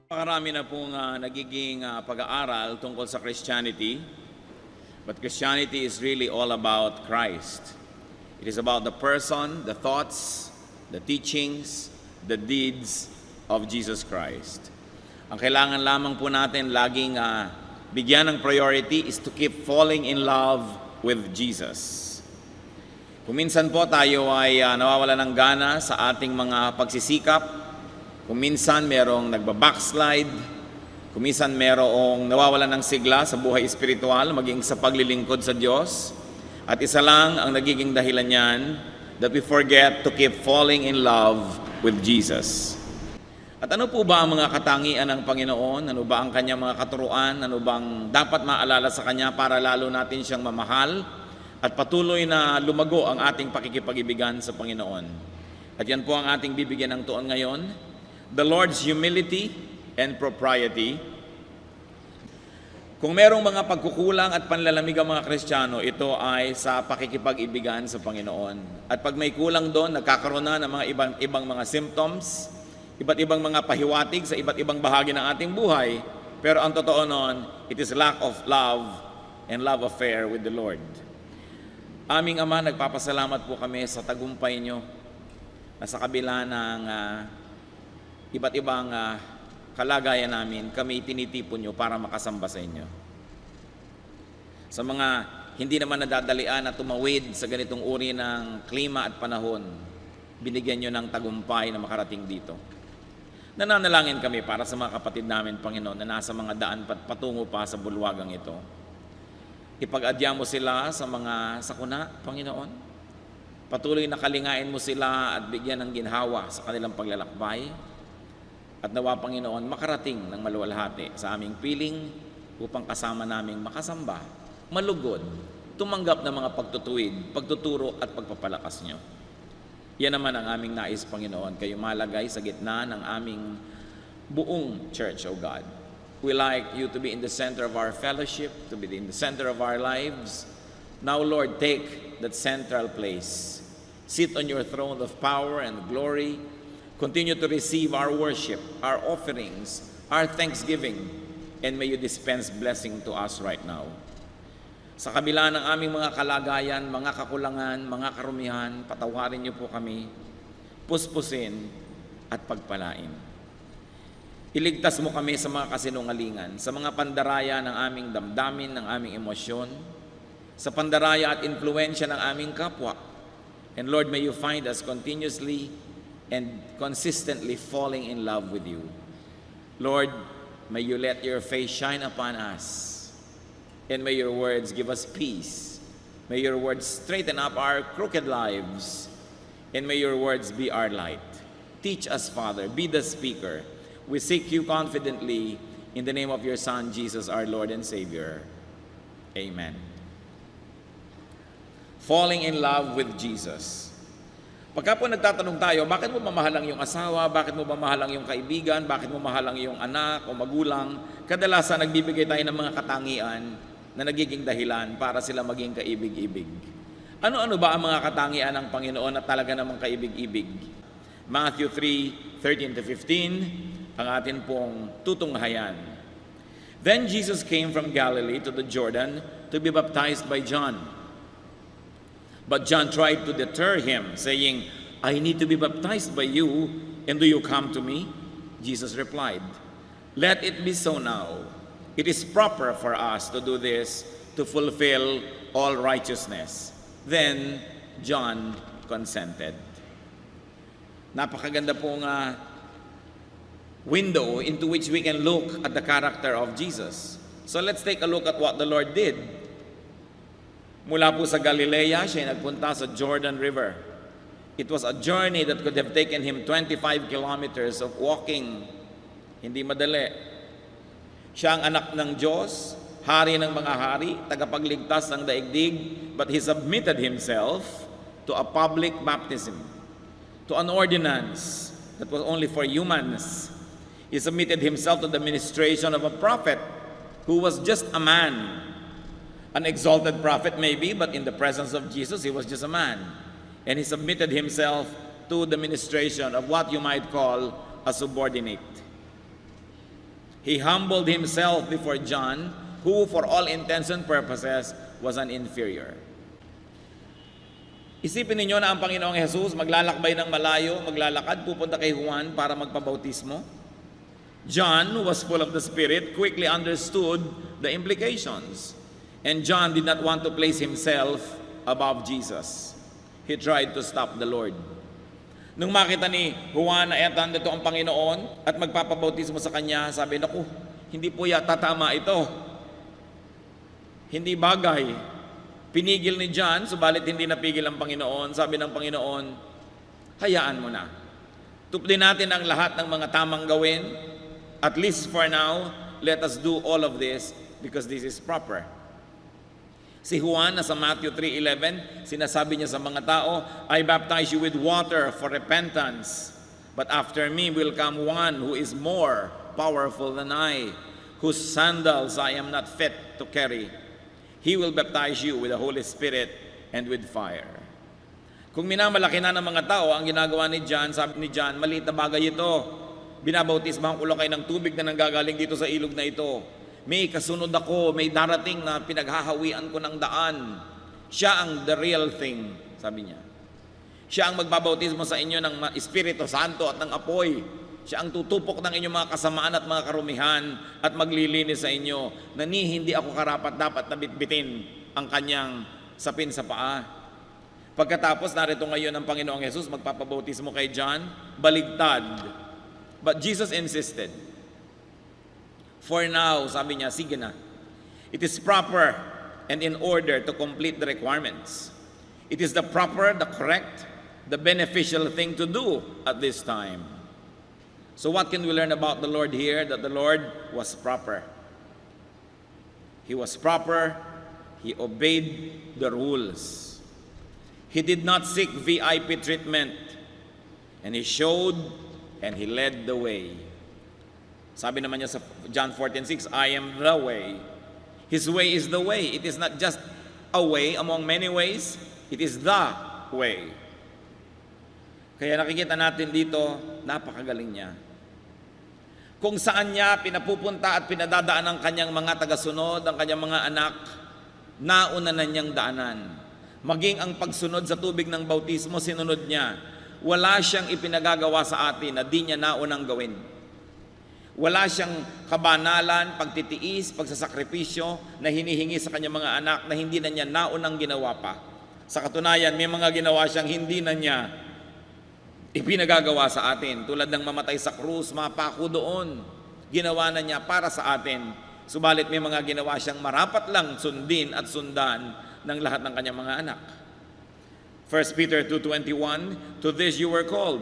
Napakarami na pong nagiging pag-aaral tungkol sa Christianity. But Christianity is really all about Christ. It is about the person, the thoughts, the teachings, the deeds of Jesus Christ. Ang kailangan lamang po natin laging bigyan ng priority is to keep falling in love with Jesus. Kung minsan po tayo ay nawawala ng gana sa ating mga pagsisikap, kung minsan merong nagbabackslide, kung minsan merong nawawalan ng sigla sa buhay espiritual, maging sa paglilingkod sa Diyos, at isa lang ang nagiging dahilan niyan, that we forget to keep falling in love with Jesus. At ano po ba ang mga katangian ng Panginoon? Ano ba ang kanyang mga katuruan? Ano bang dapat maalala sa Kanya para lalo natin siyang mamahal at patuloy na lumago ang ating pakikipag-ibigan sa Panginoon? At yan po ang ating bibigyan ng tuon ngayon. The Lord's humility and propriety. Kung merong mga pagkukulang at panlalamig ang mga Kristiyano, ito ay sa pakikipag-ibigan sa Panginoon. At pag may kulang doon, nagkakaroon na ng mga ibang mga symptoms, iba't ibang mga pahiwatig sa iba't ibang bahagi ng ating buhay. Pero ang totoo noon, it is lack of love and love affair with the Lord. Aming Ama, nagpapasalamat po kami sa tagumpay nyo na sa kabila ng iba't ibang kalagayan namin, kami tinitipon nyo para makasamba sa inyo. Sa mga hindi naman nadadalian na tumawid sa ganitong uri ng klima at panahon, binigyan nyo ng tagumpay na makarating dito. Nananalangin kami para sa mga kapatid namin, Panginoon, na nasa mga daan patungo pa sa bulwagang ito. Ipag-adya mo sila sa mga sakuna, Panginoon. Patuloy na kalingain mo sila at bigyan ng ginhawa sa kanilang paglalakbay. At nawa, Panginoon, makarating ng maluwalhati sa aming piling upang kasama naming makasamba, malugod, tumanggap ng mga pagtutuwid, pagtuturo at pagpapalakas nyo. Yan naman ang aming nais, Panginoon, kayo malagay sa gitna ng aming buong church, O God. We like you to be in the center of our fellowship, to be in the center of our lives. Now, Lord, take that central place. Sit on your throne of power and glory. Continue to receive our worship, our offerings, our thanksgiving, and may you dispense blessing to us right now. Sa kabila ng aming mga kalagayan, mga kakulangan, mga karumihan, patawarin niyo po kami, puspusin at pagpalain. Iligtas mo kami sa mga kasinungalingan, sa mga pandaraya ng aming damdamin, ng aming emosyon, sa pandaraya at impluensya ng aming kapwa. And Lord, may you find us continuously and consistently falling in love with you. Lord, may you let your face shine upon us, and may your words give us peace. May your words straighten up our crooked lives, and may your words be our light. Teach us, Father, be the speaker. We seek you confidently in the name of your Son, Jesus, our Lord and Savior. Amen. Falling in love with Jesus. Pagka po nagtatanong tayo, bakit mo mamahalang yung asawa, bakit mo mamahalang yung kaibigan, bakit mo mahalang yung anak o magulang, kadalasan nagbibigay tayo ng mga katangian na nagiging dahilan para sila maging kaibig-ibig. Ano-ano ba ang mga katangian ng Panginoon na talaga namang kaibig-ibig? Matthew 3:13-15, ang atin pong tutunghayan. Then Jesus came from Galilee to the Jordan to be baptized by John. But John tried to deter him, saying, I need to be baptized by you, and do you come to me? Jesus replied, Let it be so now. It is proper for us to do this to fulfill all righteousness. Then John consented. Napakaganda pong window into which we can look at the character of Jesus. So let's take a look at what the Lord did. Mula po sa Galilea, siya nagpunta sa Jordan River. It was a journey that could have taken him 25 kilometers of walking. Hindi madali. Siya ang anak ng Diyos, hari ng mga hari, tagapagligtas ng daigdig, but he submitted himself to a public baptism, to an ordinance that was only for humans. He submitted himself to the ministration of a prophet who was just a man. An exalted prophet maybe, but in the presence of Jesus, he was just a man. And he submitted himself to the ministration of what you might call a subordinate. He humbled himself before John, who for all intents and purposes was an inferior. Isipin ninyo na ang Panginoong Jesus maglalakbay ng malayo, maglalakad, pupunta kay Juan para magpabautismo. John, who was full of the Spirit, quickly understood the implications. And John did not want to place himself above Jesus. He tried to stop the Lord. Nung makita ni Juan na eto ang Panginoon at magpapabautismo sa kanya, sabi, naku, hindi po yata tama ito. Hindi bagay. Pinigil ni John, subalit hindi napigil ang Panginoon. Sabi ng Panginoon, hayaan mo na. Tuplin natin ang lahat ng mga tamang gawin. At least for now, let us do all of this because this is proper. Si Juan, na sa Matthew 3:11, sinasabi niya sa mga tao, I baptize you with water for repentance, but after me will come one who is more powerful than I, whose sandals I am not fit to carry. He will baptize you with the Holy Spirit and with fire. Kung minamalaki na ng mga tao ang ginagawa ni John, sabi ni John, maliit na bagay ito. Binabautismahan ko lang kayo ng tubig na nanggagaling dito sa ilog na ito. May kasunod ako, may darating na pinaghahawian ko ng daan. Siya ang the real thing, sabi niya. Siya ang magbabautismo sa inyo ng Espiritu Santo at ng apoy. Siya ang tutupok ng inyong mga kasamaan at mga karumihan at maglilinis sa inyo na hindi ako karapat-dapat na bitbitin ang kanyang sapin sa paa. Pagkatapos, narito ngayon ang Panginoong Jesus, magpapabautismo kay John, baligtad. But Jesus insisted. For now, sabi niya, sige na. It is proper and in order to complete the requirements. It is the proper, the correct, the beneficial thing to do at this time. So what can we learn about the Lord here? That the Lord was proper. He was proper. He obeyed the rules. He did not seek VIP treatment. And He showed and He led the way. Sabi naman niya sa John 14:6, I am the way. His way is the way. It is not just a way among many ways. It is the way. Kaya nakikita natin dito, napakagaling niya. Kung saan niya pinapupunta at pinadadaan ang kanyang mga tagasunod, ang kanyang mga anak, nauna na niyang daanan. Maging ang pagsunod sa tubig ng bautismo, sinunod niya. Wala siyang ipinagagawa sa atin na di niya naunang gawin. Wala siyang kabanalan, pagtitiis, pagsasakripisyo na hinihingi sa kanyang mga anak na hindi na niya naunang ginawa pa. Sa katunayan, may mga ginawa siyang hindi na niya ipinagagawa sa atin. Tulad ng mamatay sa krus, mapako doon. Ginawa na niya para sa atin. Subalit may mga ginawa siyang marapat lang sundin at sundan ng lahat ng kanyang mga anak. 1 Peter 2:21, to this you were called,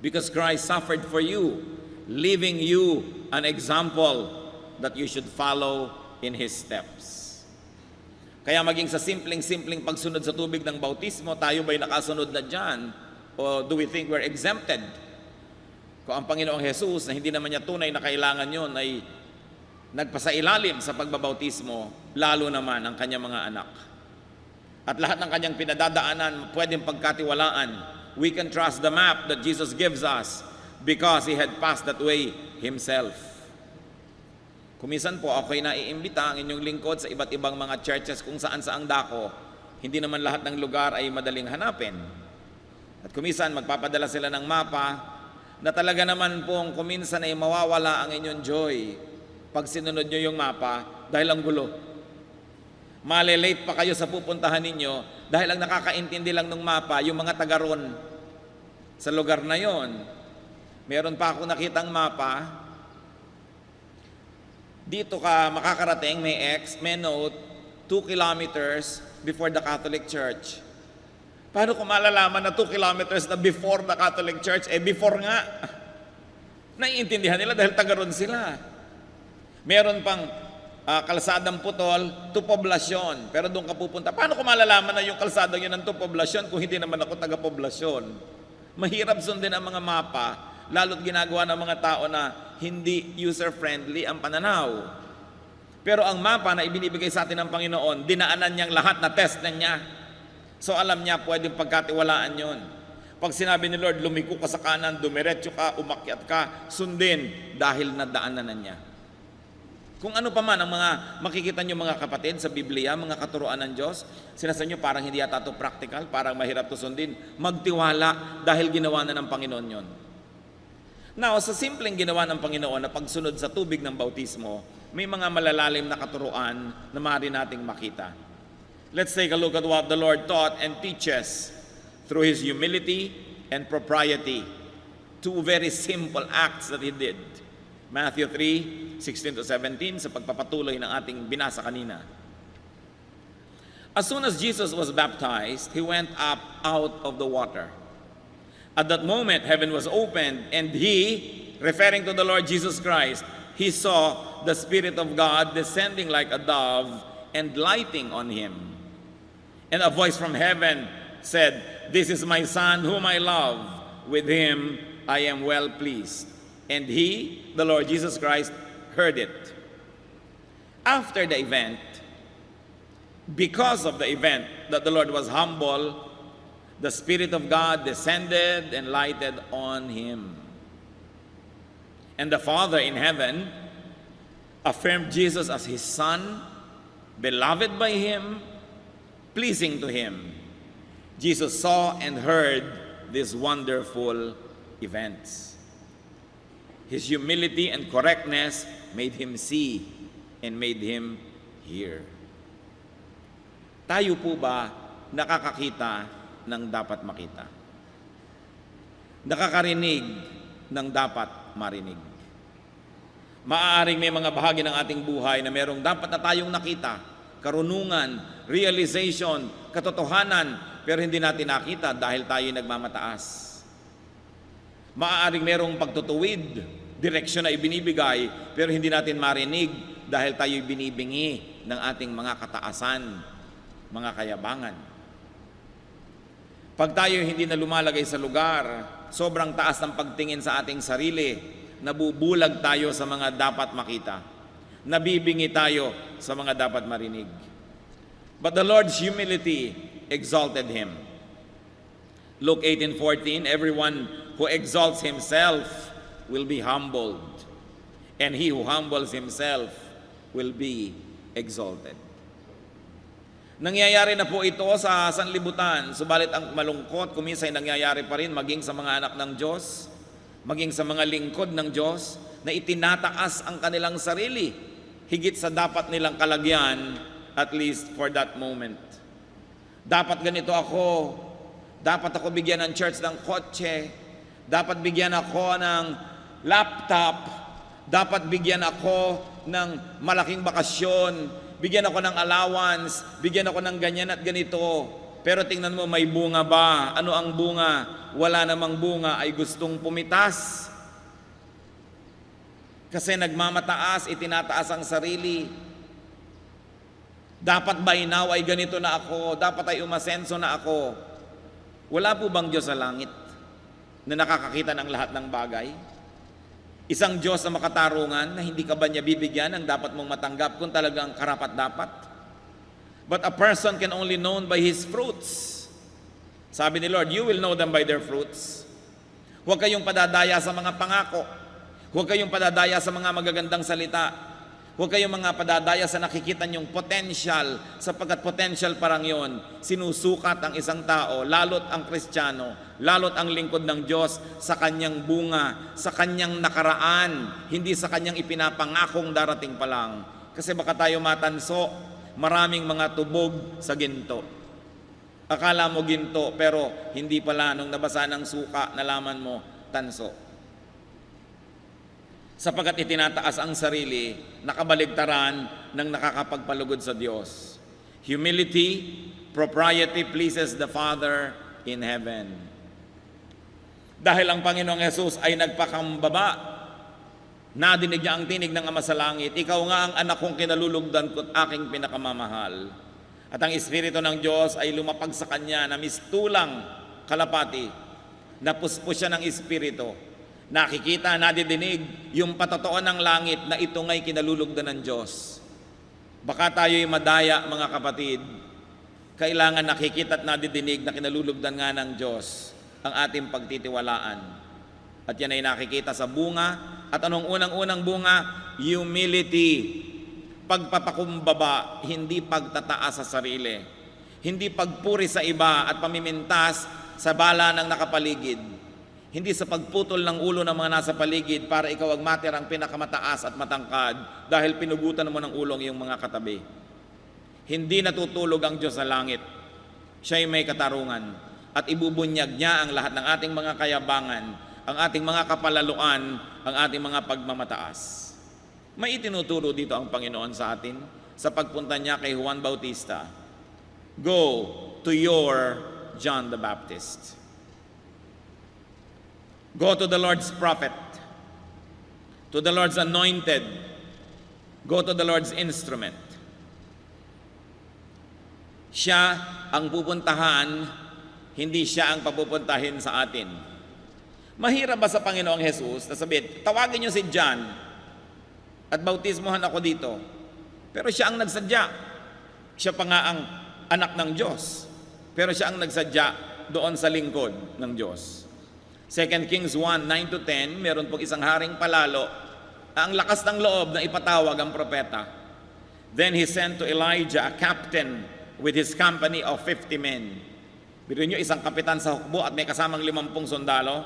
because Christ suffered for you, leaving you an example that you should follow in His steps. Kaya maging sa simpleng-simpleng pagsunod sa tubig ng bautismo, tayo ba'y nakasunod na dyan? O do we think we're exempted? Kung ang Panginoong Jesus, na hindi naman niya tunay na kailangan yun, ay nagpasailalim sa pagbabautismo, lalo naman ang kanyang mga anak. At lahat ng kanyang pinadadaanan, pwedeng pagkatiwalaan. We can trust the map that Jesus gives us because He had passed that way Himself. Kuminsan po, ako'y naiimbita ang inyong lingkod sa iba't ibang mga churches kung saan-saang dako. Hindi naman lahat ng lugar ay madaling hanapin. At kuminsan, magpapadala sila ng mapa na talaga naman pong kuminsan ay mawawala ang inyong joy pag sinunod nyo yung mapa dahil ang gulo. Malelate pa kayo sa pupuntahan ninyo dahil ang nakakaintindi lang ng mapa yung mga taga-ron sa lugar na yon. Meron pa ako nakitang mapa, dito ka makakarating, may note, 2 kilometers before the Catholic Church. Paano ko malalaman na 2 kilometers na before the Catholic Church? Before nga. Naiintindihan nila dahil taga-ron sila. Meron pang kalsadang putol, to poblasyon. Pero doon ka pupunta. Paano ko malalaman na yung kalsadang yun ng to poblasyon kung hindi naman ako taga-poblasyon? Mahirap sundin ang mga mapa, lalo't ginagawa ng mga tao na hindi user-friendly ang pananaw. Pero ang mapa na ibinibigay sa atin ng Panginoon, dinaanan niyang lahat na test na niya. So alam niya, pwedeng pagkatiwalaan yon. Pag sinabi ni Lord, lumiko ka sa kanan, dumiretso ka, umakyat ka, sundin dahil nadaanan na niya. Kung ano pa man ang mga makikita nyo mga kapatid sa Biblia, mga katuruan ng Diyos, sinasabi nyo parang hindi yata ito practical, parang mahirap ito sundin, magtiwala dahil ginawa na ng Panginoon yon. Now, sa simpleng ginawa ng Panginoon na pagsunod sa tubig ng bautismo, may mga malalalim na katuruan na maaari nating makita. Let's take a look at what the Lord taught and teaches through His humility and propriety. Two very simple acts that He did. Matthew 3:16-17 sa pagpapatuloy ng ating binasa kanina. As soon as Jesus was baptized, He went up out of the water. At that moment, heaven was opened, and He, referring to the Lord Jesus Christ, He saw the Spirit of God descending like a dove and lighting on Him. And a voice from heaven said, "This is my Son whom I love. With Him I am well pleased." And He, the Lord Jesus Christ, heard it. After the event, because of the event that the Lord was humble, the Spirit of God descended and lighted on Him. And the Father in heaven affirmed Jesus as His Son, beloved by Him, pleasing to Him. Jesus saw and heard these wonderful events. His humility and correctness made Him see and made Him hear. Tayo po ba nakakakita ng dapat makita? Nakakarinig ng dapat marinig? Maaaring may mga bahagi ng ating buhay na merong dapat na tayong nakita, karunungan, realization, katotohanan, pero hindi natin nakita dahil tayo nagmamataas. Maaaring merong pagtutuwid, direksyon na ibinibigay, pero hindi natin marinig dahil tayo binibingi ng ating mga kataasan, mga kayabangan. Pag tayo hindi na lumalagay sa lugar, sobrang taas ng pagtingin sa ating sarili, nabubulag tayo sa mga dapat makita. Nabibingi tayo sa mga dapat marinig. But the Lord's humility exalted Him. Luke 18:14, everyone who exalts himself will be humbled, and he who humbles himself will be exalted. Nangyayari na po ito sa sanlibutan, subalit ang malungkot, kuminsan nangyayari pa rin maging sa mga anak ng Diyos, maging sa mga lingkod ng Diyos, na itinataas ang kanilang sarili, higit sa dapat nilang kalagyan, at least for that moment. Dapat ganito ako, dapat ako bigyan ng church ng kotse, dapat bigyan ako ng laptop, dapat bigyan ako ng malaking bakasyon, bigyan ako ng allowance, bigyan ako ng ganyan at ganito. Pero tingnan mo, may bunga ba? Ano ang bunga? Wala namang bunga, ay gustong pumitas. Kasi nagmamataas, itinataas ang sarili. Dapat by now ay ganito na ako, dapat ay umasenso na ako. Wala po bang Diyos sa langit na nakakakita ng lahat ng bagay? Isang Diyos na makatarungan na hindi ka ba niya bibigyan ng dapat mong matanggap kung talagang karapat-dapat? But a person can only known by his fruits. Sabi ni Lord, you will know them by their fruits. Huwag kayong padadaya sa mga pangako. Huwag kayong padadaya sa mga magagandang salita. Huwag kayong mga padadaya sa nakikita niyong potential, sapagkat potential parang yon. Sinusukat ang isang tao, lalot ang Kristiyano, lalot ang lingkod ng Diyos sa kanyang bunga, sa kanyang nakaraan, hindi sa kanyang ipinapangakong darating pa lang. Kasi baka tayo matanso, maraming mga tubog sa ginto. Akala mo ginto, pero hindi pala. Nung nabasa ng suka, nalaman mo, tanso. Sapagkat itinataas ang sarili, nakabaligtaran ng nakakapagpalugod sa Diyos. Humility, propriety pleases the Father in heaven. Dahil ang Panginoong Yesus ay nagpakambaba, nadinig niya ang tinig ng Ama sa langit, ikaw nga ang anak kong kinalulugdan ko't aking pinakamamahal. At ang Espiritu ng Diyos ay lumapag sa kanya na mistulang kalapati, napuspos siya ng Espiritu. Nakikita, nadidinig yung patotoo ng langit na ito nga'y kinalulugdan ng Diyos. Baka tayo'y madaya, mga kapatid. Kailangan nakikita at nadidinig na kinalulugdan nga ng Diyos. ang ating pagtitiwalaan. At yan ay nakikita sa bunga. At anong unang-unang bunga? Humility. Pagpapakumbaba, hindi pagtataas sa sarili. Hindi pagpuri sa iba at pamimintas sa bala ng nakapaligid. Hindi sa pagputol ng ulo ng mga nasa paligid para ikaw ang matirang pinakamataas at matangkad dahil pinugutan mo ng ulong iyong mga katabi. Hindi natutulog ang Diyos sa langit. Siya'y may katarungan at ibubunyag niya ang lahat ng ating mga kayabangan, ang ating mga kapalaluan, ang ating mga pagmamataas. May itinuturo dito ang Panginoon sa atin sa pagpunta niya kay Juan Bautista. Go to your John the Baptist. Go to the Lord's prophet, to the Lord's anointed. Go to the Lord's instrument. Siya ang pupuntahan, hindi siya ang papupuntahin sa atin. Mahirap ba sa Panginoong Jesus na sabihin, tawagin niyo si John at bautismohan ako dito. Pero siya ang nagsadya. Siya pa nga ang anak ng Diyos. Pero siya ang nagsadya doon sa lingkod ng Diyos. 2 Kings 1, 9-10, meron pong isang haring palalo. Ang lakas ng loob na ipatawag ang propeta. Then he sent to Elijah a captain with his company of 50 men. Biro nyo, isang kapitan sa hukbo at may kasamang 50 sundalo.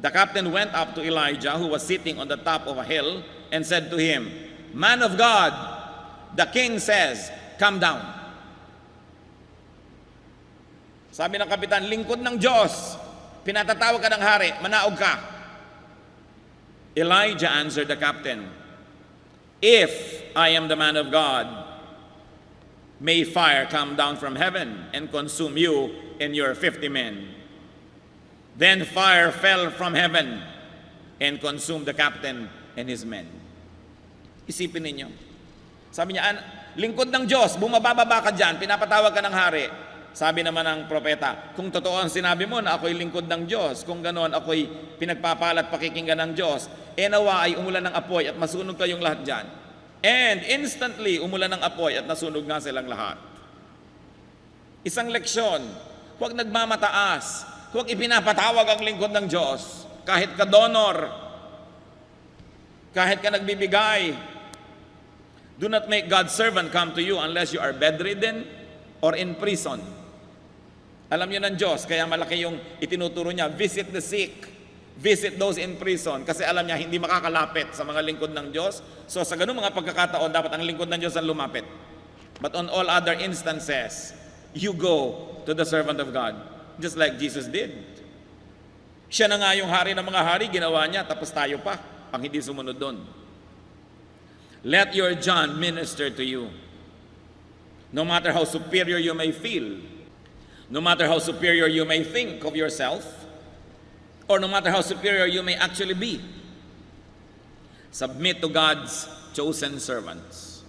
The captain went up to Elijah, who was sitting on the top of a hill, and said to him, Man of God, the king says, come down. Sabi ng kapitan, lingkod ng Diyos, pinatatawag ka ng hari, manaog ka. Elijah answered the captain, If I am the man of God, may fire come down from heaven and consume you and your 50 men. Then fire fell from heaven and consumed the captain and his men. Isipin ninyo. Sabi niya, lingkod ng Diyos, bumababa ka dyan, pinapatawag ka ng hari. Sabi naman ng propeta, kung totoo ang sinabi mo na ako'y lingkod ng Diyos, kung gano'n ako'y pinagpapalat pakikinggan ng Diyos, nawa ay umulan ng apoy at masunog kayong lahat dyan. And instantly, umulan ng apoy at nasunog nga silang lahat. Isang leksyon, huwag nagmamataas, huwag ipinapatawag ang lingkod ng Diyos, kahit ka donor, kahit ka nagbibigay. Do not make God's servant come to you unless you are bedridden or in prison. Alam niyo ng Diyos, kaya malaki yung itinuturo niya, visit the sick, visit those in prison, kasi alam niya hindi makakalapit sa mga lingkod ng Diyos. So sa ganung mga pagkakataon, dapat ang lingkod ng Diyos ang lumapit. But on all other instances, you go to the servant of God, just like Jesus did. Siya na nga yung hari ng mga hari, ginawa niya, tapos tayo pa, ang hindi sumunod doon. Let your John minister to you. No matter how superior you may feel, no matter how superior you may think of yourself, or no matter how superior you may actually be, submit to God's chosen servants.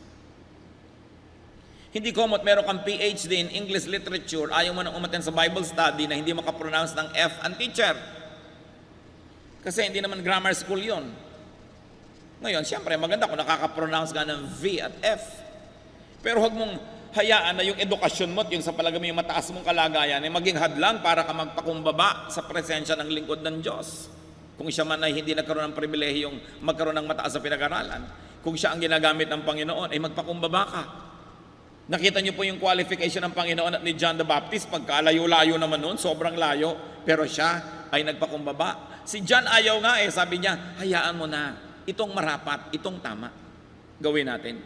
Hindi komot meron kang PhD in English literature, ayaw mo nang umattend sa Bible study na hindi makapronounce ng F ang teacher. Kasi hindi naman grammar school yon. Ngayon, siyempre, maganda kung nakaka-pronounce ka ng V at F. Pero huwag mong hayaan na yung edukasyon mo at yung sa palagay mo yung mataas mong kalagayan ay maging hadlang para ka magpakumbaba sa presensya ng lingkod ng Diyos. Kung siya man ay hindi nagkaroon ng pribilehiyong magkaroon ng mataas sa pinag-aralan, kung siya ang ginagamit ng Panginoon, ay magpakumbaba ka. Nakita niyo po yung qualification ng Panginoon at ni John the Baptist, pagkalayo-layo naman noon, sobrang layo, pero siya ay nagpakumbaba. Si John ayaw nga sabi niya, hayaan mo na, itong marapat, itong tama, gawin natin.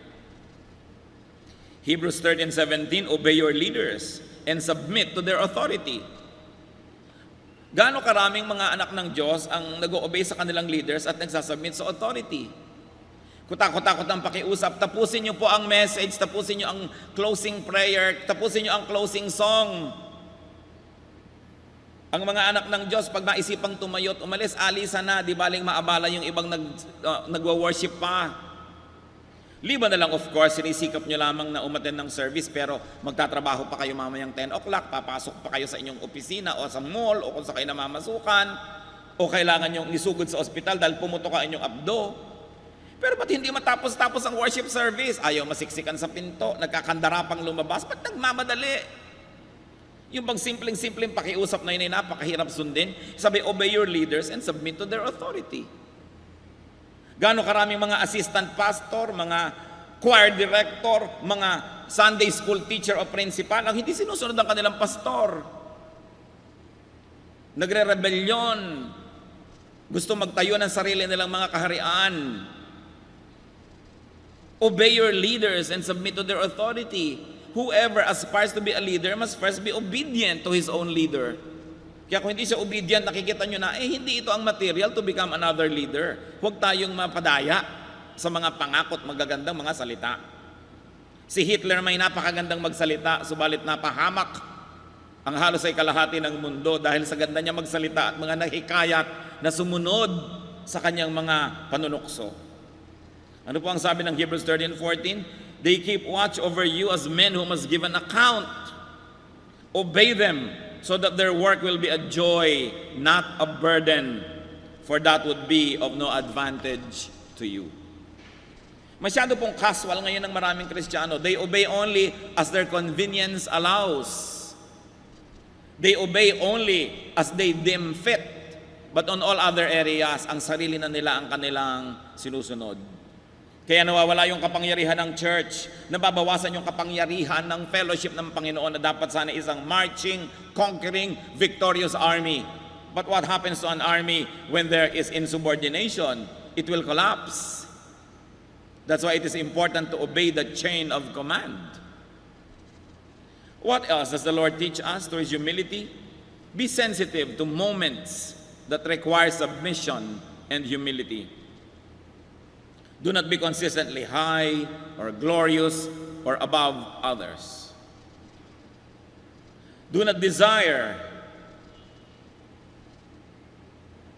Hebrews 13:17, obey your leaders and submit to their authority. Gaano karaming mga anak ng Diyos ang nag-o-obey sa kanilang leaders at nagsasubmit sa authority? Kutakot-takot ang pakiusap, tapusin niyo po ang message, tapusin niyo ang closing prayer, tapusin niyo ang closing song. Ang mga anak ng Diyos, pag naisipang tumayot, umalis, alisan na, di baling maabala yung ibang nagwa-worship pa. Liban na lang, of course, sinisikap nyo lamang na umattend ng service, pero magtatrabaho pa kayo mamayang 10 o'clock, papasok pa kayo sa inyong opisina o sa mall o kung sa kayo namamasukan, o kailangan nyo isugod sa ospital dahil pumutok ka inyong abdo. Pero ba't hindi matapos-tapos ang worship service? Ayaw masiksikan sa pinto, nagkakandara pang lumabas, ba't nagmamadali? Yung bang simpleng-simpleng pakiusap na yun ay napakahirap sundin. Sabi, obey your leaders and submit to their authority. Gaano karaming mga assistant pastor, mga choir director, mga Sunday school teacher o principal ang hindi sinusunod ang kanilang pastor. Nagre-rebelyon. Gusto magtayo ng sarili nilang mga kaharian. Obey your leaders and submit to their authority. Whoever aspires to be a leader must first be obedient to his own leader. Kaya kung hindi siya obedient, nakikita nyo na, hindi ito ang material to become another leader. Huwag tayong mapadaya sa mga pangakot magagandang mga salita. Si Hitler may napakagandang magsalita, subalit napahamak ang halos ay kalahati ng mundo dahil sa ganda niya magsalita at mga nahikayat na sumunod sa kanyang mga panunukso. Ano po ang sabi ng Hebrews 13:14? They keep watch over you as men who must give an account. Obey them so that their work will be a joy, not a burden, for that would be of no advantage to you. Masyado pong casual ngayon ng maraming Kristiyano. They obey only as their convenience allows. They obey only as they deem fit. But on all other areas, ang sarili na nila ang kanilang sinusunod. Kaya nawawala yung kapangyarihan ng church, nababawasan yung kapangyarihan ng fellowship ng Panginoon na dapat sana isang marching, conquering, victorious army. But what happens to an army when there is insubordination? It will collapse. That's why it is important to obey the chain of command. What else does the Lord teach us through His humility? Be sensitive to moments that require submission and humility. Do not be consistently high or glorious or above others. Do not desire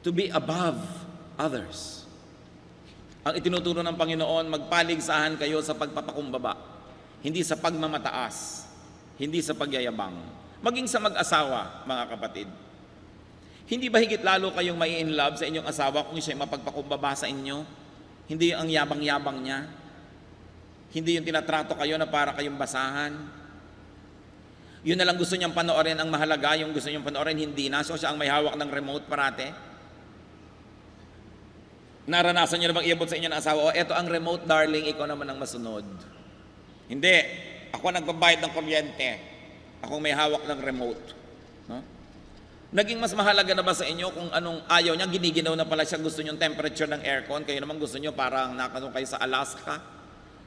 to be above others. Ang itinuturo ng Panginoon, magpaligsahan kayo sa pagpapakumbaba, hindi sa pagmamataas, hindi sa pagyayabang. Maging sa mag-asawa, mga kapatid. Hindi ba higit lalo kayong mai-inlove sa inyong asawa kung siya'y mapagpakumbaba sa inyo? Hindi ang yabang-yabang niya. Hindi yung tinatrato kayo na para kayong basahan. Yun na lang gusto niyang panoorin ang mahalaga, yung gusto niyang panoorin hindi na. So siya ang may hawak ng remote parate. Naranasan niyo na bang iabot sa inyo ng asawa, eto ang remote darling, ikaw naman ang masunod. Hindi. Ako nagbabayad ng kuryente. Ako may hawak ng remote. No? Naging mas mahalaga na ba sa inyo kung anong ayaw niya, giniginaw na pala siya, gusto niyo temperature ng aircon, kayo naman gusto niyo parang nakano kayo sa Alaska.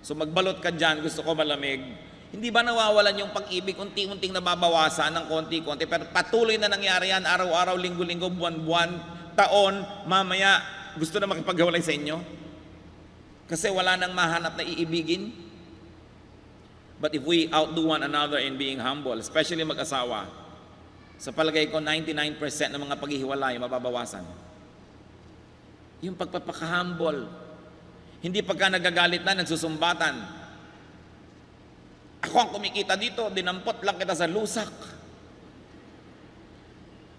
So magbalot ka dyan, gusto ko malamig. Hindi ba nawawalan yung pag-ibig, unti-unting nababawasan ng konti-konti, pero patuloy na nangyari yan, araw-araw, linggo-linggo, buwan-buwan, taon, mamaya, gusto na makipaghiwalay sa inyo? Kasi wala nang mahanap na iibigin. But if we outdo one another in being humble, especially mag-asawa, sa palagay ko, 99% ng mga paghihiwalay mababawasan. Yung pagpapaka-humble. Hindi pagka nagagalit na, nagsusumbatan. Ako ang kumikita dito, dinampot lang kita sa lusak.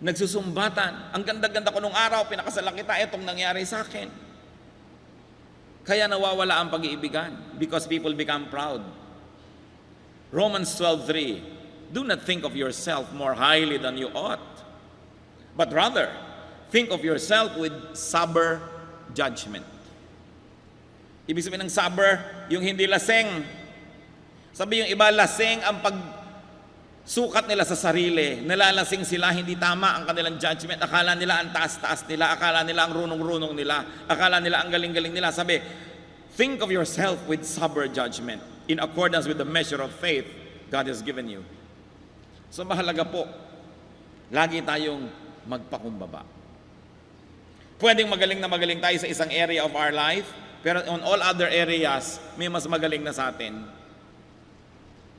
Nagsusumbatan. Ang ganda-ganda ko nung araw, pinakasalan kita, etong nangyari sa akin. Kaya nawawala ang pag-iibigan because people become proud. Romans 12:3. Do not think of yourself more highly than you ought, but rather, think of yourself with sober judgment. Ibig sabihin ng sober, yung hindi laseng. Sabi yung iba, laseng ang pagsukat nila sa sarili. Nalalasing sila, hindi tama ang kanilang judgment. Akala nila ang taas-taas nila, akala nila ang runong-runong nila, akala nila ang galing-galing nila. Sabi, think of yourself with sober judgment in accordance with the measure of faith God has given you. So mahalaga po, lagi tayong magpakumbaba. Pwedeng magaling na magaling tayo sa isang area of our life, pero on all other areas, may mas magaling na sa atin.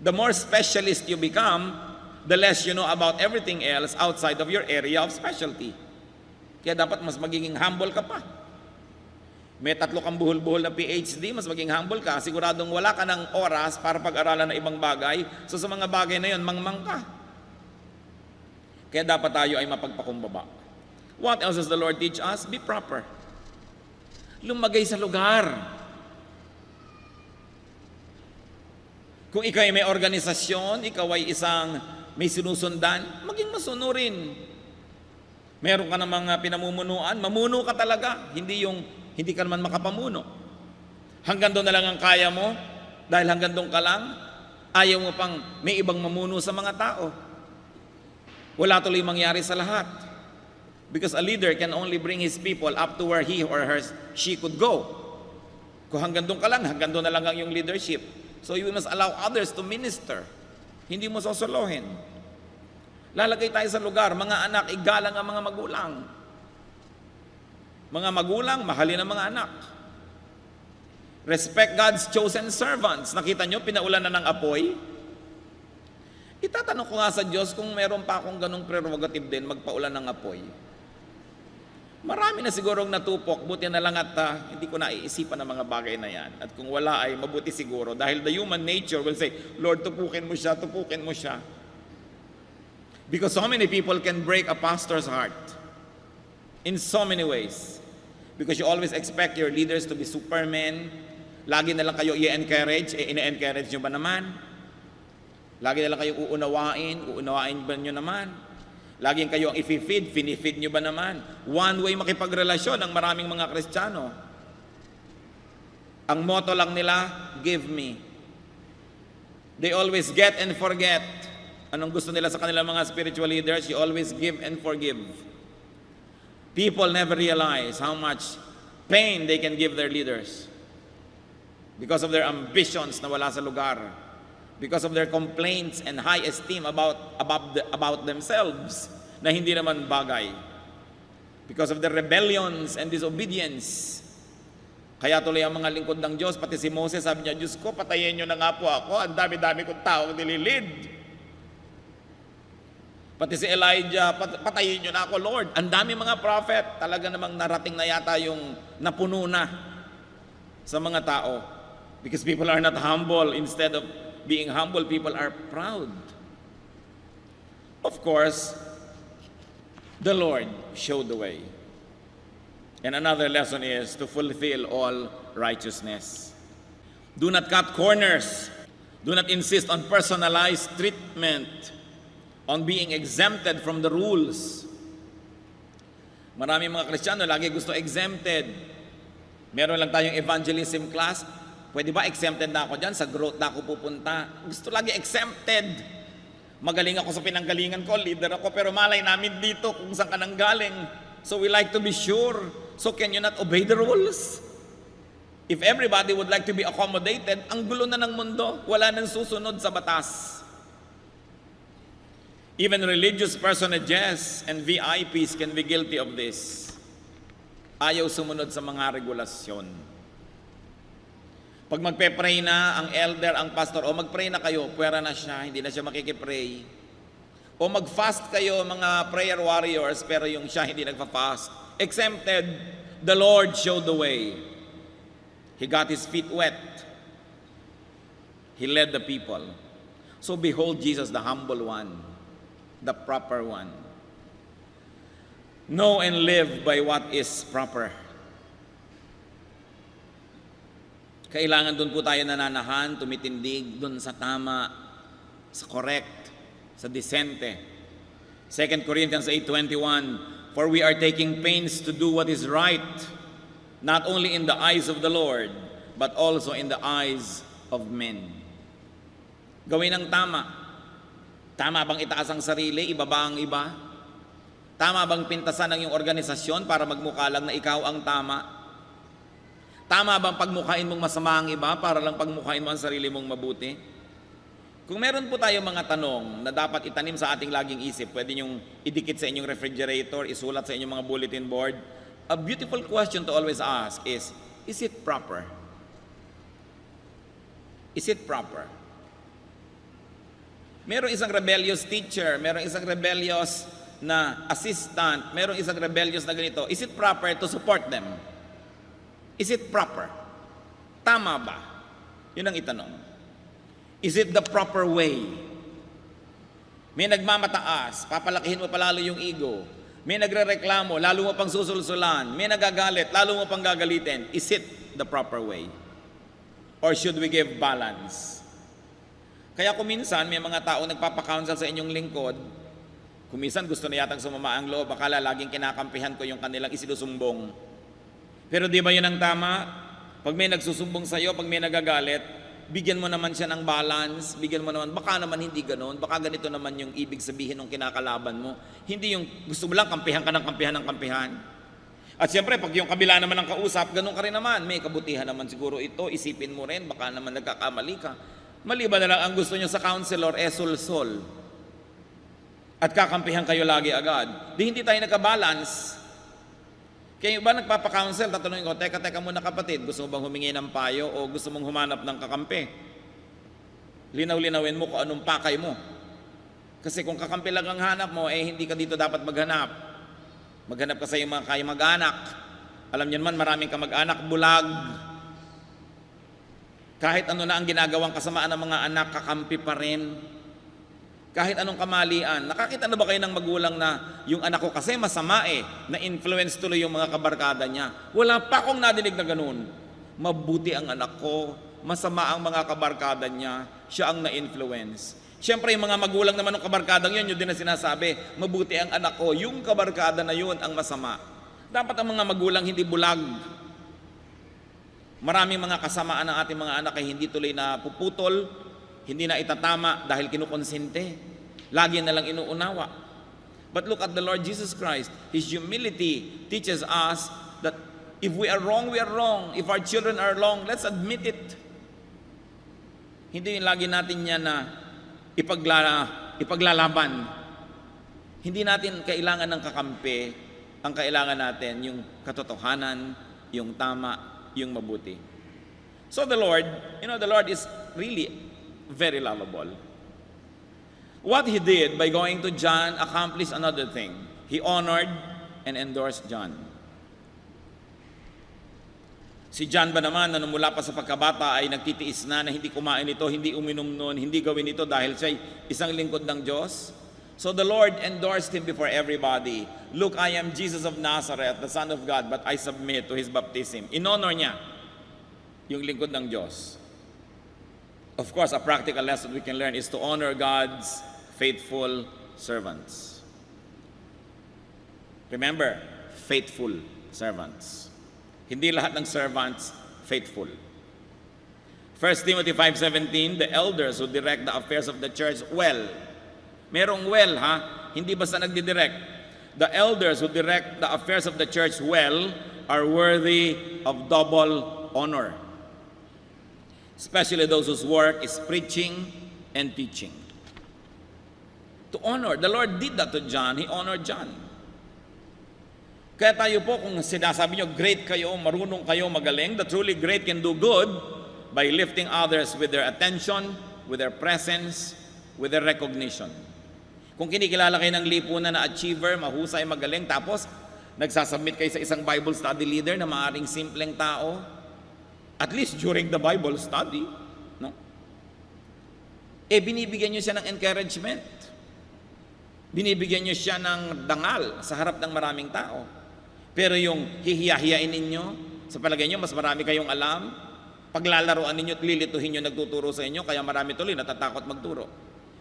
The more specialist you become, the less you know about everything else outside of your area of specialty. Kaya dapat mas magiging humble ka pa. May 3 kang buhol-buhol na PhD, mas maging humble ka, siguradong wala ka ng oras para pag-aralan ng ibang bagay, so sa mga bagay na yon, mangmang ka. Kaya dapat tayo ay mapagpakumbaba. What else does the Lord teach us? Be proper. Lumagay sa lugar. Kung ikaw ay may organisasyon, ikaw ay isang may sinusundan, maging masunurin. Meron ka ng mga pinamumunuan, mamuno ka talaga, hindi ka naman makapamuno. Hanggang doon na lang ang kaya mo, dahil hanggang doon ka lang, ayaw mo pang may ibang mamuno sa mga tao. Wala tuloy mangyari sa lahat. Because a leader can only bring his people up to where he or she could go. Kung hanggang doon ka lang, hanggang doon na lang ang iyong leadership. So you must allow others to minister. Hindi mo sosolohin. Lalagay tayo sa lugar, mga anak, igalang ang mga magulang. Mga magulang, mahalin ang mga anak. Respect God's chosen servants. Nakita nyo, pinaulan na ng apoy. Itatanong ko nga sa Diyos kung meron pa akong ganong prerogative din, magpaulan ng apoy. Marami na sigurong natupok, buti na lang at hindi ko naiisipan ng mga bagay na yan. At kung wala ay mabuti siguro, dahil the human nature will say, Lord, tupukin mo siya, tupukin mo siya. Because so many people can break a pastor's heart in so many ways. Because you always expect your leaders to be supermen. Lagi na lang kayo i-encourage, ina-encourage nyo ba naman? Lagi na lang kayo uunawain ba nyo naman? Laging kayo ang i-feed, finifeed nyo ba naman? One way makipagrelasyon ang maraming mga Kristiyano. Ang motto lang nila, give me. They always get and forget. Anong gusto nila sa kanilang mga spiritual leaders? You always give and forgive. People never realize how much pain they can give their leaders because of their ambitions na wala sa lugar, because of their complaints and high esteem about themselves na hindi naman bagay, because of their rebellions and disobedience. Kaya tuloy ang mga lingkod ng Diyos, pati si Moses, sabi niya, Diyos ko, patayin niyo na nga po ako, ang dami-dami kong taong nililid. Pati si Elijah, patayin niyo na ako, Lord. Ang dami mga prophet, talaga namang narating na yata yung napuno na sa mga tao. Because people are not humble. Instead of being humble, people are proud. Of course, the Lord showed the way. And another lesson is to fulfill all righteousness. Do not cut corners. Do not insist on personalized treatment, on being exempted from the rules. Maraming mga Kristiyano lagi gusto exempted. Meron lang tayong evangelism class. Pwede ba exempted na ako dyan? Sa growth na ako pupunta. Gusto lagi exempted. Magaling ako sa pinanggalingan ko, leader ako, pero malay namin dito kung saan ka nanggaling. So we like to be sure. So can you not obey the rules? If everybody would like to be accommodated, ang gulo na ng mundo, wala nang susunod sa batas. Even religious personages and VIPs can be guilty of this. Ayaw sumunod sa mga regulasyon. Pag magpe-pray na ang elder, ang pastor, o mag-pray na kayo, puwera na siya, hindi na siya makikipray. O mag-fast kayo, mga prayer warriors, pero yung siya hindi nagpa-fast. Exempted, the Lord showed the way. He got his feet wet. He led the people. So behold Jesus, the humble one, the proper one. Know and live by what is proper. Kailangan doon po tayo nananahan, tumitindig doon sa tama, sa correct, sa decente. 2 Corinthians 8:21, for we are taking pains to do what is right, not only in the eyes of the Lord, but also in the eyes of men. Gawin ang tama. Tama bang itaas ang sarili, ibaba ang iba? Tama bang pintasan ang iyong organisasyon para magmukha lang na ikaw ang tama? Tama bang pagmukhain mong masama ang iba para lang pagmukhain mo ang sarili mong mabuti? Kung meron po tayong mga tanong na dapat itanim sa ating laging isip, pwede niyong idikit sa inyong refrigerator, isulat sa inyong mga bulletin board. A beautiful question to always ask is it proper? Is it proper? Merong isang rebellious teacher, merong isang rebellious na assistant, merong isang rebellious na ganito. Is it proper to support them? Is it proper? Tama ba? Yun ang itanong. Is it the proper way? May nagmamataas, papalakihin mo palalo yung ego. May nagrereklamo, lalo mo pang susulsulan. May nagagalit, lalo mo pang gagalitin. Is it the proper way? Or should we give balance? Kaya kung minsan may mga tao nagpapakounsel sa inyong lingkod, kung minsan gusto na yatang sumama ang loob, akala laging kinakampihan ko yung kanilang isinusumbong. Pero di ba yun ang tama? Pag may nagsusumbong sa iyo, pag may nagagalit, bigyan mo naman siya ng balance, bigyan mo naman, baka naman hindi ganoon, baka ganito naman yung ibig sabihin ng kinakalaban mo. Hindi yung gusto mo lang kampihan ka ng kampihan ng kampihan. At siyempre, pag yung kabila naman ang kausap, ganun ka rin naman. May kabutihan naman siguro ito, isipin mo rin, baka naman nagkakamali ka. Maliban na lang ang gusto nyo sa counselor, sul-sol. At kakampihan kayo lagi agad. Di hindi tayo nagka-balance. Kaya ba nagpapa-counsel, tatanungin ko, teka muna kapatid, gusto mo bang humingi ng payo o gusto mong humanap ng kakampi? Linaw-linawin mo kung anong pakay mo. Kasi kung kakampi lang ang hanap mo, hindi ka dito dapat maghanap. Maghanap ka sa iyong mga mag-anak. Alam niyo naman, maraming kamag-anak, bulag. Kahit ano na ang ginagawang kasamaan ng mga anak, kakampi pa rin. Kahit anong kamalian. Nakakita na ba kayo ng magulang na yung anak ko kasi masama na-influence tuloy yung mga kabarkada niya? Wala pa akong nadinig na ganun. Mabuti ang anak ko, masama ang mga kabarkada niya, siya ang na-influence. Siyempre yung mga magulang naman ng kabarkadang yun, yun din na sinasabi, mabuti ang anak ko, yung kabarkada na yun ang masama. Dapat ang mga magulang hindi bulag. Maraming mga kasamaan ng ating mga anak ay hindi tuloy na puputol, hindi na itatama dahil kinukonsente. Lagi na lang inuunawa. But look at the Lord Jesus Christ. His humility teaches us that if we are wrong, we are wrong. If our children are wrong, let's admit it. Hindi lagi natin yan na ipaglalaban. Hindi natin kailangan ng kakampi. Ang kailangan natin yung katotohanan, yung tama, yung mabuti. So the Lord is really very lovable. What He did by going to John accomplished another thing. He honored and endorsed John. Si John ba naman na mula pa sa pagkabata ay nagtitiis na hindi kumain ito, hindi uminom noon, hindi gawin ito dahil siya isang lingkod ng Diyos? So the Lord endorsed him before everybody. Look, I am Jesus of Nazareth, the Son of God, but I submit to His baptism. In-honor niya yung lingkod ng Diyos. Of course, a practical lesson we can learn is to honor God's faithful servants. Remember, faithful servants. Hindi lahat ng servants faithful. 1 Timothy 5:17, the elders who direct the affairs of the church well. Merong well, hindi basta nagdidirect. The elders who direct the affairs of the church well are worthy of double honor. Especially those whose work is preaching and teaching. To honor, the Lord did that to John. He honored John. Kaya tayo po, kung sinasabi nyo, great kayo, marunong kayo, magaling, the truly great can do good by lifting others with their attention, with their presence, with their recognition. Kung kinikilala kayo ng lipunan na achiever, mahusay, magaling, tapos nagsasubmit kayo sa isang Bible study leader na maaaring simpleng tao, at least during the Bible study, no? Binibigyan nyo siya ng encouragement. Binibigyan nyo siya ng dangal sa harap ng maraming tao. Pero yung hihiya-hiyain ninyo, sa palagay nyo, mas marami kayong alam, paglalaroan ninyo at lilituhin nyo nagtuturo sa inyo, kaya marami tuloy natatakot magturo.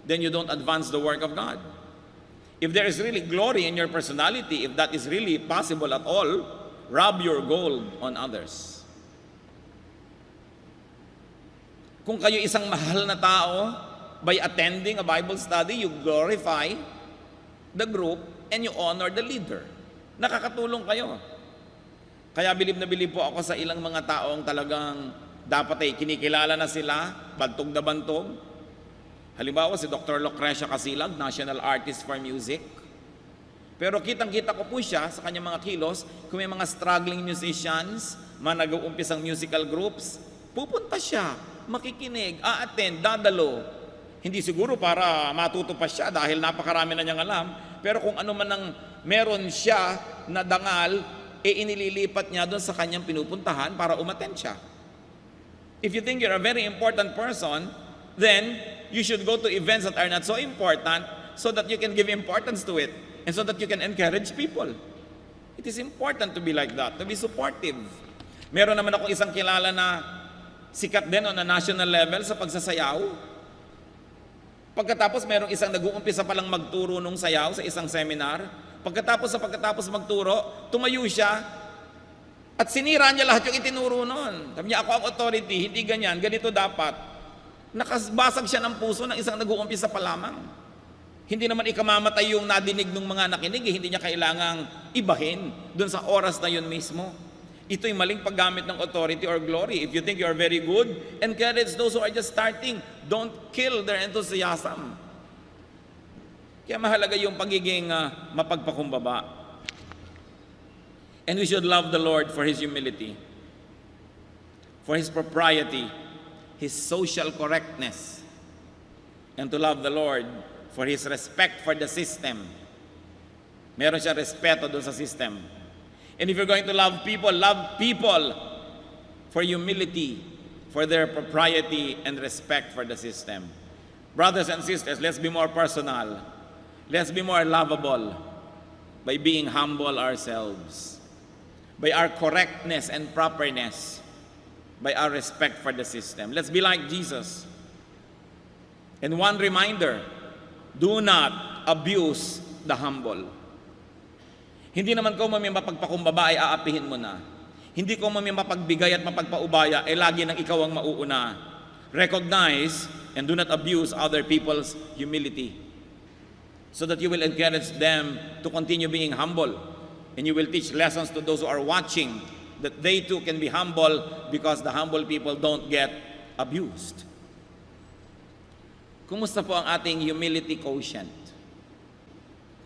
Then you don't advance the work of God. If there is really glory in your personality, if that is really possible at all, rub your gold on others. Kung kayo isang mahal na tao, by attending a Bible study, you glorify the group and you honor the leader. Nakakatulong kayo. Kaya bilib na bilib po ako sa ilang mga taong talagang dapat kinikilala na sila, bantog na bantog. Halimbawa si Dr. Lucrecia Casilag, National Artist for Music. Pero kitang-kita ko po siya sa kanyang mga kilos, kung may mga struggling musicians, mga nag-uumpisang musical groups, pupunta siya, makikinig, a-attend, dadalo. Hindi siguro para matuto pa siya dahil napakarami na niyang alam, pero kung ano man ang meron siya na dangal, inililipat niya doon sa kanyang pinupuntahan para umattend siya. If you think you're a very important person, then you should go to events that are not so important so that you can give importance to it and so that you can encourage people. It is important to be like that, to be supportive. Meron naman ako isang kilala na sikat din on a national level sa pagsasayaw. Pagkatapos merong isang nag-uumpisa palang magturo nung sayaw sa isang seminar. Pagkatapos magturo, tumayo siya at sinira niya lahat yung itinuro noon. Sabi niya, ako ang authority, hindi ganyan, ganito dapat. Nakasbasag siya ng puso ng isang nag-uumpisa pa lamang. Hindi naman ikamamatay yung nadinig ng mga nakinig, hindi niya kailangang ibahin doon sa oras na yun mismo. Ito'y maling paggamit ng authority or glory. If you think you are very good, encourage those who are just starting. Don't kill their enthusiasm. Kaya mahalaga yung pagiging mapagpakumbaba. And we should love the Lord for His humility, for His propriety, His social correctness, and to love the Lord for His respect for the system. Meron siya respeto doon sa system. And if you're going to love people for humility, for their propriety and respect for the system. Brothers and sisters, let's be more personal. Let's be more lovable by being humble ourselves, by our correctness and properness, by our respect for the system. Let's be like Jesus. And one reminder, do not abuse the humble. Hindi naman ko mapagpakumbaba ay aapihin mo na. Hindi ko mapagbigay at mapagpaubaya ay lagi nang ikaw ang mauuna. Recognize and do not abuse other people's humility, so that you will encourage them to continue being humble. And you will teach lessons to those who are watching that they too can be humble, because the humble people don't get abused. Kumusta po ang ating humility quotient?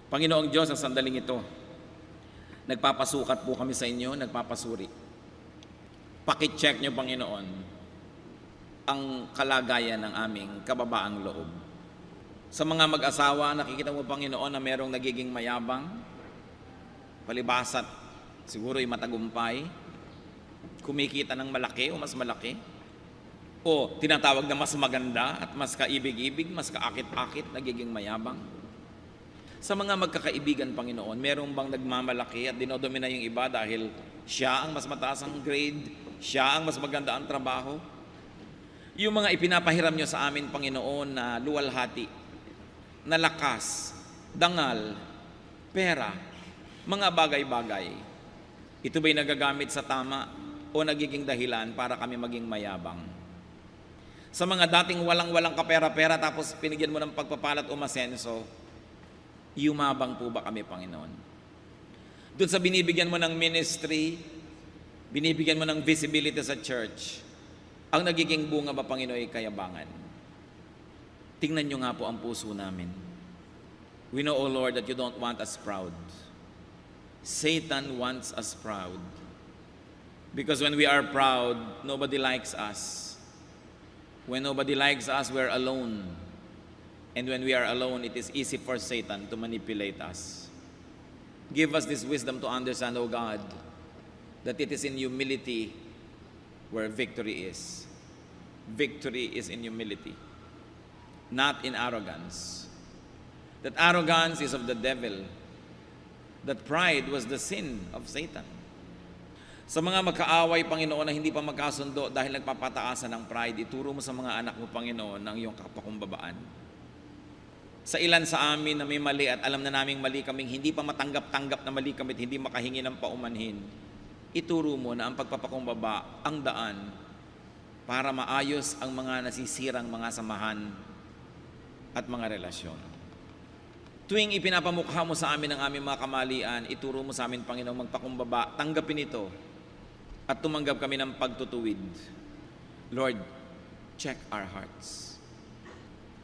Panginoong Diyos, sa sandaling ito, nagpapasukat po kami sa inyo, nagpapasuri. Paki-check nyo, Panginoon, ang kalagayan ng aming kababaang loob. Sa mga mag-asawa, nakikita mo, Panginoon, na merong nagiging mayabang, palibasat, siguro'y matagumpay, kumikita ng malaki o mas malaki, o tinatawag na mas maganda at mas kaibig-ibig, mas kaakit-akit, nagiging mayabang. Sa mga magkakaibigan, Panginoon, merong bang nagmamalaki at dinodomina yung iba dahil siya ang mas mataas ang grade, siya ang mas maganda ang trabaho? Yung mga ipinapahiram nyo sa amin, Panginoon, na luwalhati, na lakas, dangal, pera, mga bagay-bagay, ito ba'y nagagamit sa tama o nagiging dahilan para kami maging mayabang? Sa mga dating walang-walang kapera-pera tapos pinigyan mo ng pagpapalat o masenso, yumabang po ba kami, Panginoon? Doon sa binibigyan mo ng ministry, binibigyan mo ng visibility sa church, ang nagiging bunga ba, Panginoon, ay kayabangan? Tingnan nyo nga po ang puso namin. We know, O Lord, that you don't want us proud. Satan wants us proud. Because when we are proud, nobody likes us. When nobody likes us, we're alone. And when we are alone, it is easy for Satan to manipulate us. Give us this wisdom to understand, O God, that it is in humility where victory is. Victory is in humility, not in arrogance. That arrogance is of the devil. That pride was the sin of Satan. Sa mga magkaaway, Panginoon, na hindi pa magkasundo dahil nagpapataasan ng pride, ituro mo sa mga anak mo, Panginoon, ang iyong kapakumbabaan. Sa ilan sa amin na may mali at alam na naming mali kaming hindi pa matanggap-tanggap na mali kami at hindi makahingi ng paumanhin, ituro mo na ang pagpapakumbaba ang daan para maayos ang mga nasisirang mga samahan at mga relasyon. Tuwing ipinapamukha mo sa amin ang aming mga kamalian, ituro mo sa amin, Panginoon, magpakumbaba, tanggapin ito at tumanggap kami ng pagtutuwid. Lord, check our hearts.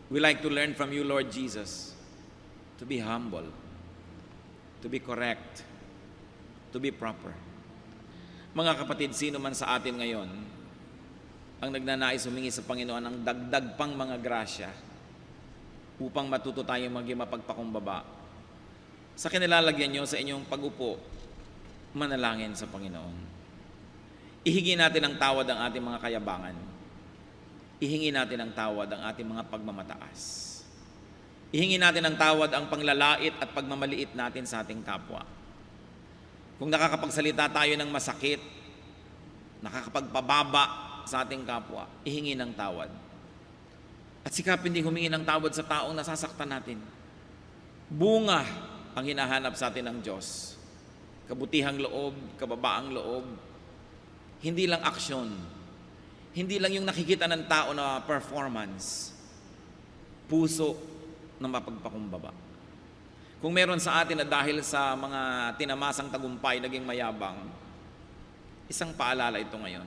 We like to learn from you, Lord Jesus, to be humble, to be correct, to be proper. Mga kapatid, sino man sa atin ngayon ang nagnanais humingi sa Panginoon ng dagdag pang mga grasya upang matuto tayong maging mapagpakumbaba, sa kinilalagyan nyo sa inyong pag-upo, manalangin sa Panginoon. Ihingi natin ang tawad ang ating mga kayabangan. Ihingi natin ang tawad ang ating mga pagmamataas. Ihingi natin ang tawad ang panglalait at pagmamaliit natin sa ating kapwa. Kung nakakapagsalita tayo ng masakit, nakakapagpababa sa ating kapwa, ihingi ng tawad. At sikapin din humingi ng tawad sa taong nasasaktan natin. Bunga ang hinahanap sa atin ng Diyos. Kabutihang loob, kababaang loob. Hindi lang aksyon. Hindi lang yung nakikita ng tao na performance. Puso na mapagpakumbaba. Kung meron sa atin na dahil sa mga tinamasang tagumpay, naging mayabang, isang paalala ito ngayon.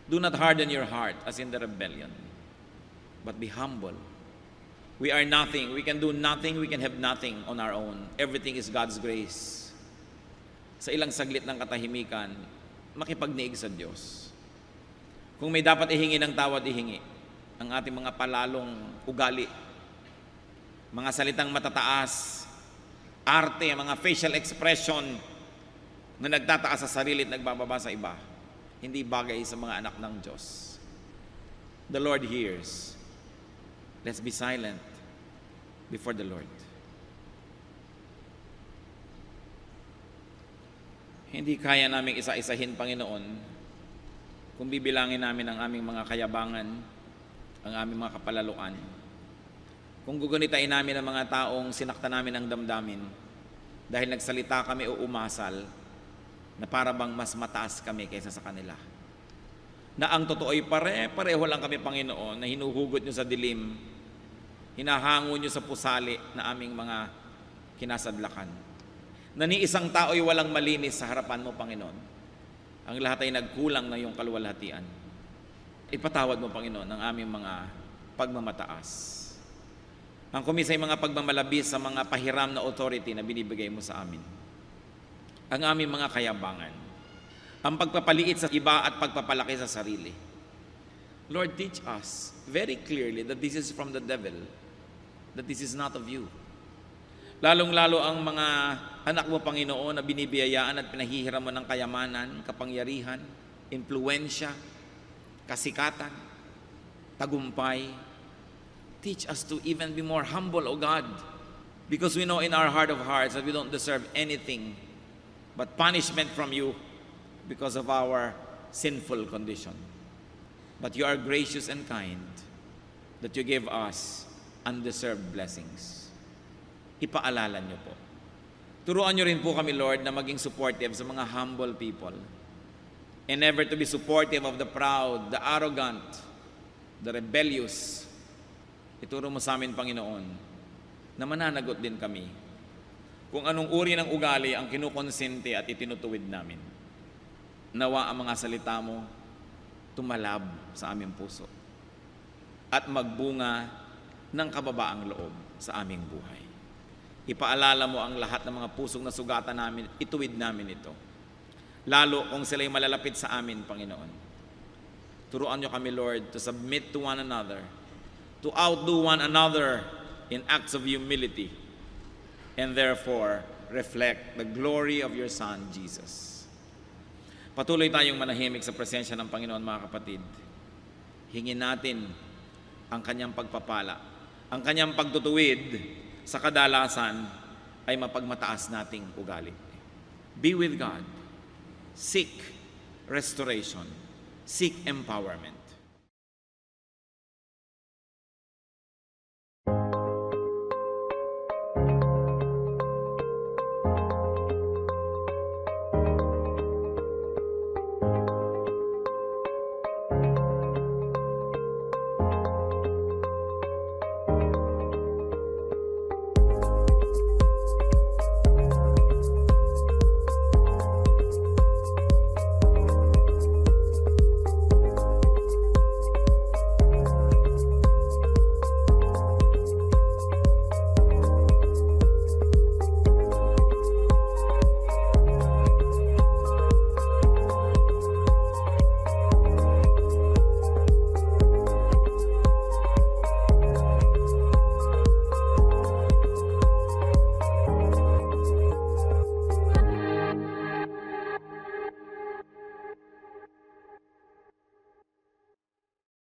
Do not harden your heart as in the rebellion, but be humble. We are nothing. We can do nothing. We can have nothing on our own. Everything is God's grace. Sa ilang saglit ng katahimikan, makipagniig sa Diyos. Kung may dapat ihingi ng tawad, ihingi. Ang ating mga palalong ugali, mga salitang matataas, arte, mga facial expression na nagtataas sa sarili at nagbababa sa iba, hindi bagay sa mga anak ng Diyos. The Lord hears. Let's be silent before the Lord. Hindi kaya naming isa-isahin, Panginoon, kung bibilangin namin ang aming mga kayabangan, ang aming mga kapalaluan. Kung gugunitain namin ang mga taong sinaktan namin ang damdamin dahil nagsalita kami o umasal na para bang mas mataas kami kaysa sa kanila. Na ang totoo ay pareho lang kami, Panginoon, na hinuhugot nyo sa dilim, hinahango nyo sa pusali na aming mga kinasadlakan. Na ni isang tao ay walang malinis sa harapan mo, Panginoon. Ang lahat ay nagkulang na iyong kaluwalhatian. Ipatawad mo, Panginoon, ang aming mga pagmamataas. Ang kumisay mga pagmamalabis sa mga pahiram na authority na binibigay mo sa amin. Ang aming mga kayabangan. Ang pagpapaliit sa iba at pagpapalaki sa sarili. Lord, teach us very clearly that this is from the devil, that this is not of you. Lalong-lalo ang mga anak mo, Panginoon, na binibiyayaan at pinahihiram mo ng kayamanan, kapangyarihan, impluensya, kasikatan, tagumpay. Teach us to even be more humble, O God, because we know in our heart of hearts that we don't deserve anything but punishment from you because of our sinful condition. But you are gracious and kind that you give us undeserved blessings. Ipaalala niyo po. Turuan niyo rin po kami, Lord, na maging supportive sa mga humble people and never to be supportive of the proud, the arrogant, the rebellious. Ituro mo sa amin, Panginoon, na mananagot din kami kung anong uri ng ugali ang kinukonsente at itinutuwid namin. Nawa ang mga salita mo tumalab sa aming puso at magbunga ng kababaang loob sa aming buhay. Ipaalala mo ang lahat ng mga pusong nasugatan namin, ituwid namin ito. Lalo kung sila'y malalapit sa amin, Panginoon. Turuan niyo kami, Lord, to submit to one another, to outdo one another in acts of humility, and therefore reflect the glory of your Son, Jesus. Patuloy tayong manahimik sa presensya ng Panginoon, mga kapatid. Hingin natin ang kanyang pagpapala, ang kanyang pagtutuwid sa kadalasan ay mapagmataas nating ugali. Be with God. Seek restoration. Seek empowerment.